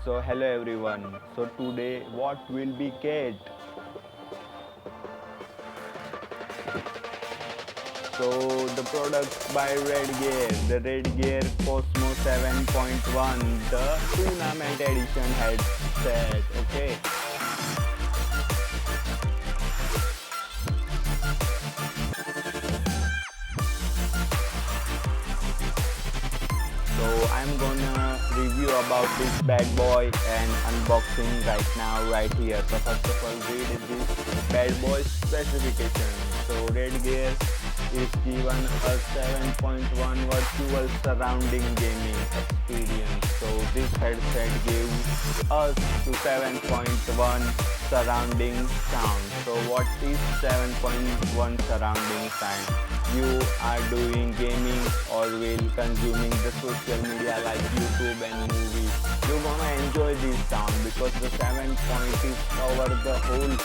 So hello everyone. So today what will we get? So the products by Redgear, the Redgear Cosmo 7.1, the tournament edition headset. Okay. So I'm gonna review about this bad boy and unboxing right now, right here. So first of all, read this bad boy specification. So Redgear is given a 7.1 virtual surrounding gaming experience. So this headset gives us to 7.1 surrounding sound. So what is 7.1 surrounding sound? You are doing gaming or will consuming the social media like YouTube and movies, you're gonna enjoy this sound because the 7 point is cover the whole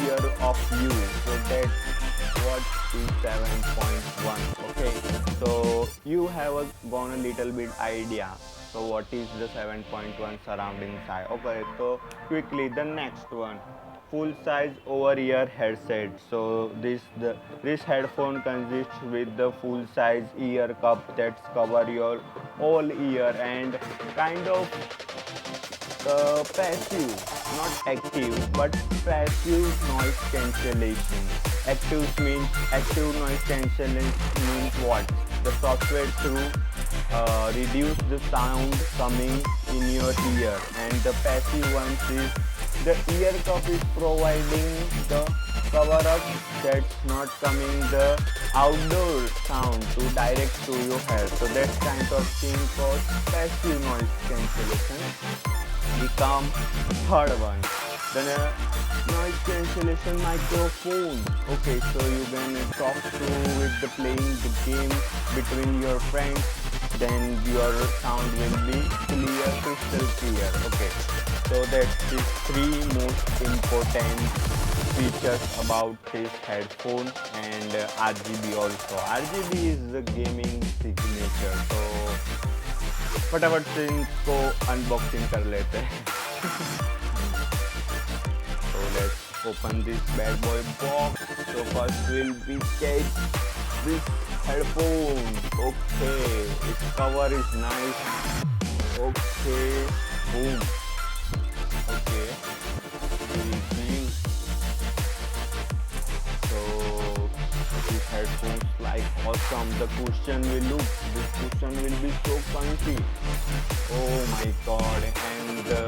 ear of you. So that's what is 7.1. Okay, so you have gone a little bit idea. So what is the 7.1 surrounding sound? Okay, so quickly the next one, full size over ear headset. So this headphone consists with the full size ear cup that's cover your whole ear and kind of passive, not active, but passive noise cancellation. Active noise cancellation means what? The software through reduce the sound coming in your ear, and the passive ones is the ear cup is providing the cover up that's not coming the outdoor sound to direct to your head. So that kind of thing called passive noise cancellation. Become third one, the noise cancellation microphone. Okay, so you can talk to with the playing the game between your friends, then your sound will be clear, crystal clear. Okay, so that's the three most important features about this headphone, and RGB also. RGB is the gaming signature. So फटाफट से इनको unboxing कर लेते हैं. So let's open this bad boy box. So first will be get this headphone. Okay, its cover is nice. Okay, boom. Okay, review. So these headphones like awesome. The cushion will look. This cushion will be so comfy. Oh my god! And the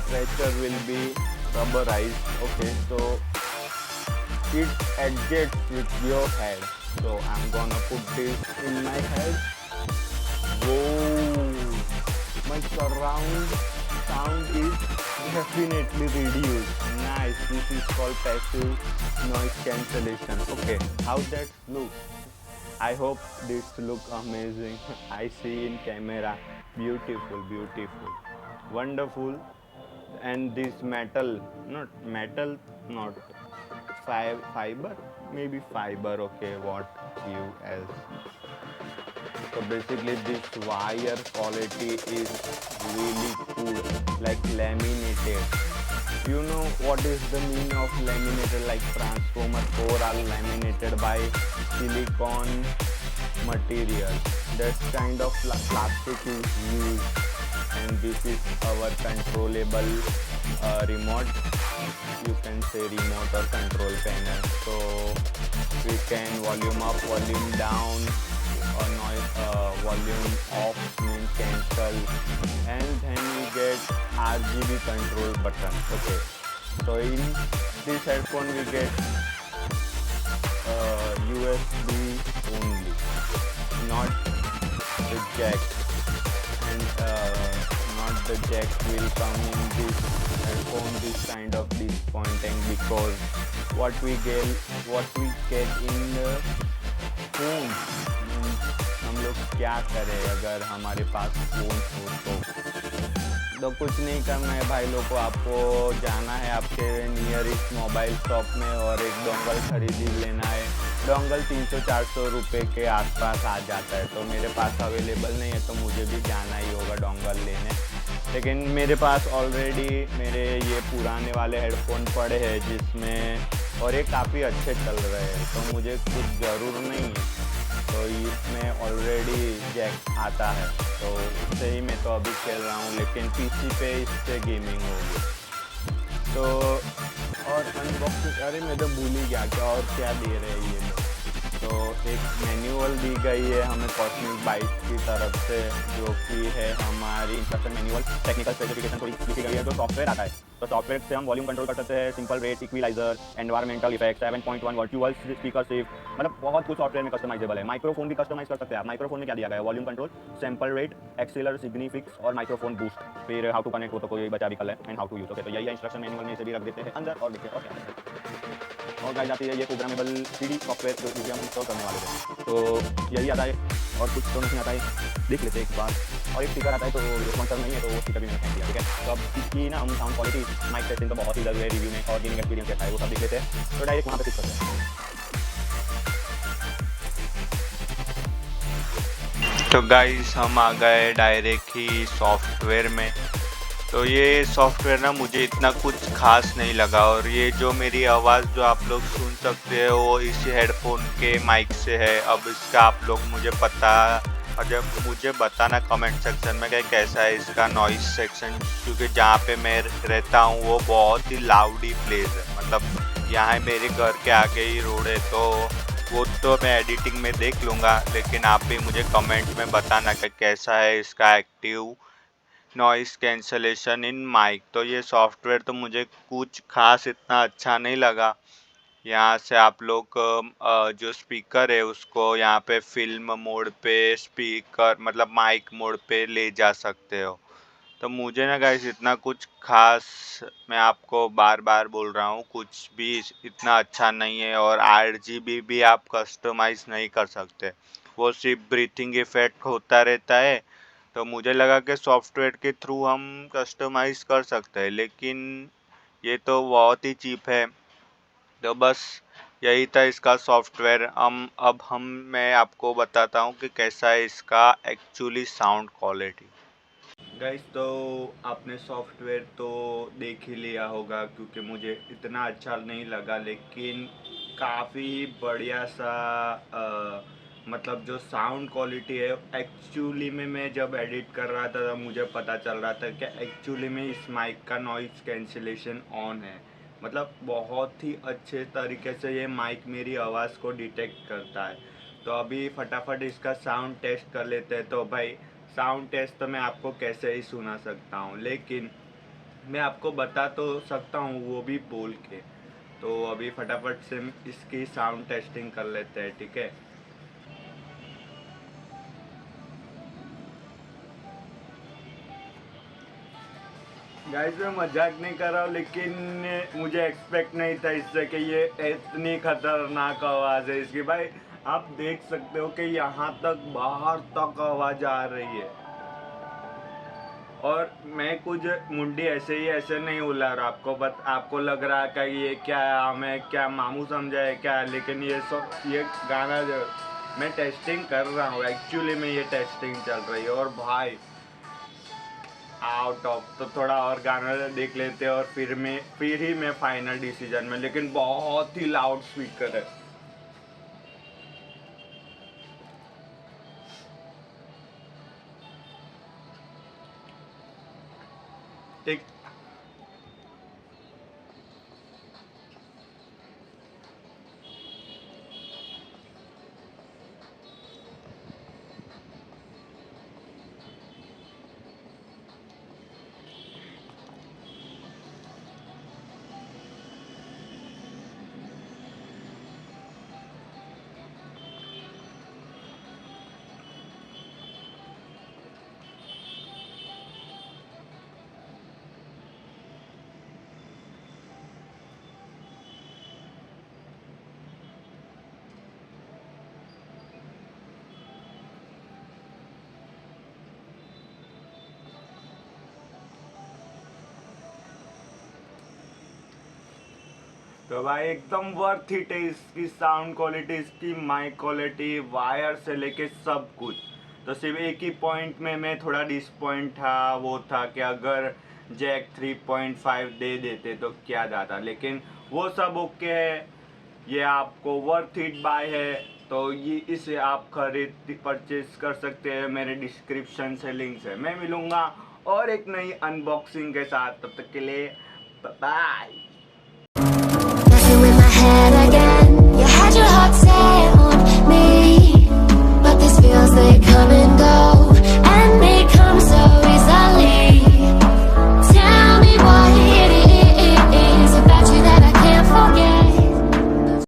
stretcher will be rubberized. Okay, so it adjusts with your head. So I'm gonna put this in my head. Whoa! My surround sound is definitely reduced. Nice. This is called passive noise cancellation. Okay, how that look? I hope this look amazing. I see in camera. Beautiful, beautiful, wonderful. And this metal, not fiber, maybe fiber. Okay, what you else? So basically this wire quality is really cool, like laminated. You know what is the meaning of laminated? Like transformer core are laminated by silicone material. That kind of plastic is used, and this is our controllable remote. You can say remote or control panel. So we can volume up, volume down, or noise volume off means cancel, and then we get RGB control button. Okay, so in this headphone we get USB only, not the jack, and not the jack will come in this headphone. This kind of disappointing because what we get in the phone, हम लोग क्या करें अगर हमारे पास phone हो तो कुछ नहीं करना है भाई लोग को. आपको जाना है आपके नियरेस्ट मोबाइल शॉप में और एक डोंगल खरीद लेना है. डोंगल 300-400 रुपये के आसपास आ जाता है. तो मेरे पास अवेलेबल नहीं है तो मुझे भी जाना ही होगा डोंगल लेने. लेकिन मेरे पास ऑलरेडी मेरे ये पुराने वाले हेडफोन पड़े हैं जिसमें, और ये काफ़ी अच्छे चल रहे हैं, तो मुझे कुछ ज़रूर नहीं है। तो इसमें ऑलरेडी जैक आता है, तो उससे ही मैं तो अभी खेल रहा हूँ, लेकिन पीसी पे इससे गेमिंग होगी। तो और अनबॉक्सिंग, अरे मैं तो भूल ही गया कि और क्या दे रहे हैं ये लोग। तो एक मैनुअल दी गई है हमें कॉस्मिक बाइक की तरफ से, जो कि है हमारी इंस्ट्रक्शन मैनुअल। टेक्निकल स्पेसिफिकेशन थोड़ी लिखी गई है। जो सॉफ्टवेयर आता है, तो सॉफ्टवेयर से हम वॉल्यूम कंट्रोल कर सकते हैं, simple rate, equaliser, environmental effect, 7.1 virtual speaker shift, मतलब बहुत कुछ सॉफ्टवेयर में कस्टमाइजेबल है। माइक्रोफोन भी कस्टमाइज कर सकते हैं आप। माइक्रोफोन में क्या दिया गया है? वॉल्यूम कंट्रोल, सैंपल रेट, एक्सीलर सिग्निफिक्स और माइक्रोफोन बूस्ट। फिर हाउ टू कनेक्ट, वो तो कोई बचा भी कल है, and how to use. Okay, तो यही है इंस्ट्रक्शन मैनुअल में, इसे भी रख देते हैं अंदर और देखिए और क्या और गाई जाती है ये प्रोग्रामेबल सीडी सॉफ्टवेयर जो कि हम इंस्टॉल करने वाले थे। तो यही आता है और कुछ तो नहीं आता है, देख लेते हैं एक बार। और एक स्पीकर आता है, तो रिस्पॉन्सर नहीं है, तो वो स्पीकर भी मैंने फेंक दिया, ठीक है। तो अब इसकी ना हम साउंड क्वालिटी, माइक टेस्टिंग तो बहुत ही ज़रूरी है रिव्यू में, और गेमिंग एक्सपीरियंस कैसा है वो सब देख लेते हैं। तो डायरेक्ट वहाँ पे स्विच करते हैं। तो गाइस हम आ गए डायरेक्ट ही सॉफ्टवेयर में। तो ये सॉफ्टवेयर ना मुझे इतना कुछ खास नहीं लगा, और ये जो मेरी आवाज़ जो आप लोग सुन सकते हैं वो इसी हेडफोन के माइक से है। अब इसका आप लोग मुझे बताना कमेंट सेक्शन में कि कैसा है इसका नॉइस सेक्शन, क्योंकि जहाँ पे मैं रहता हूँ वो बहुत ही लाउडी प्लेस है। मतलब यहाँ मेरे घर के आगे ही रोड है, तो वो तो मैं एडिटिंग में देख लूँगा, लेकिन आप भी मुझे कमेंट में बताना कि कैसा है इसका एक्टिव नॉइस कैंसलेशन इन माइक। तो ये सॉफ्टवेयर तो मुझे कुछ खास इतना अच्छा नहीं लगा। यहाँ से आप लोग जो स्पीकर है उसको यहाँ पे फिल्म मोड पे, स्पीकर मतलब माइक मोड पे ले जा सकते हो। तो मुझे ना गाइस इतना कुछ खास, मैं आपको बार बार बोल रहा हूँ, कुछ भी इतना अच्छा नहीं है। और RGB भी आप कस्टमाइज नहीं कर सकते, वो सिर्फ ब्रीथिंग इफेक्ट होता रहता है। तो मुझे लगा कि सॉफ्टवेयर के थ्रू हम कस्टमाइज कर सकते हैं, लेकिन ये तो बहुत ही चीप है। तो बस यही था इसका सॉफ्टवेयर। अब मैं आपको बताता हूँ कि कैसा है इसका एक्चुअली साउंड क्वालिटी। गाइस, तो आपने सॉफ्टवेयर तो देख ही लिया होगा, क्योंकि मुझे इतना अच्छा नहीं लगा, लेकिन काफ़ी बढ़िया सा मतलब जो साउंड क्वालिटी है एक्चुअली में, मैं जब एडिट कर रहा था तब मुझे पता चल रहा था कि एक्चुअली में इस माइक का नॉइस कैंसिलेशन ऑन है। मतलब बहुत ही अच्छे तरीके से ये माइक मेरी आवाज़ को डिटेक्ट करता है। तो अभी फटाफट इसका साउंड टेस्ट कर लेते हैं। तो भाई साउंड टेस्ट तो मैं आपको कैसे ही सुना सकता हूँ, लेकिन मैं आपको बता तो सकता हूँ वो भी बोल के। तो अभी फटाफट से इसकी साउंड टेस्टिंग कर लेते हैं, ठीक है। गाइस, मैं मजाक नहीं कर रहा हूँ, लेकिन मुझे एक्सपेक्ट नहीं था इससे कि ये इतनी खतरनाक आवाज़ है इसकी। भाई आप देख सकते हो कि यहाँ तक बाहर तक आवाज़ आ रही है, और मैं कुछ मुंडी ऐसे ही ऐसे नहीं उला रहा आपको, बट आपको लग रहा है कि ये क्या है, हमें क्या मामू समझा है क्या, लेकिन ये गाना जो मैं टेस्टिंग कर रहा हूँ एक्चुअली में, ये टेस्टिंग चल रही है। और भाई आउट ऑफ, तो थोड़ा और गाना देख लेते हैं और फिर ही मैं फाइनल डिसीजन में, लेकिन बहुत ही लाउड स्पीकर है। एक तो भाई एकदम वर्थ इट है, इसकी साउंड क्वालिटी, इसकी माइक क्वालिटी, वायर से लेके सब कुछ। तो सिर्फ एक ही पॉइंट में मैं थोड़ा डिसपॉइंट था, वो था कि अगर जैक 3.5 दे देते तो क्या जाता, लेकिन वो सब ओके है। ये आपको वर्थ इट बाय है, तो ये इसे आप खरीद परचेज कर सकते हैं। मेरे डिस्क्रिप्शन से लिंक्स है। मैं मिलूंगा और एक नई अनबॉक्सिंग के साथ, तब तक के लिए बाय।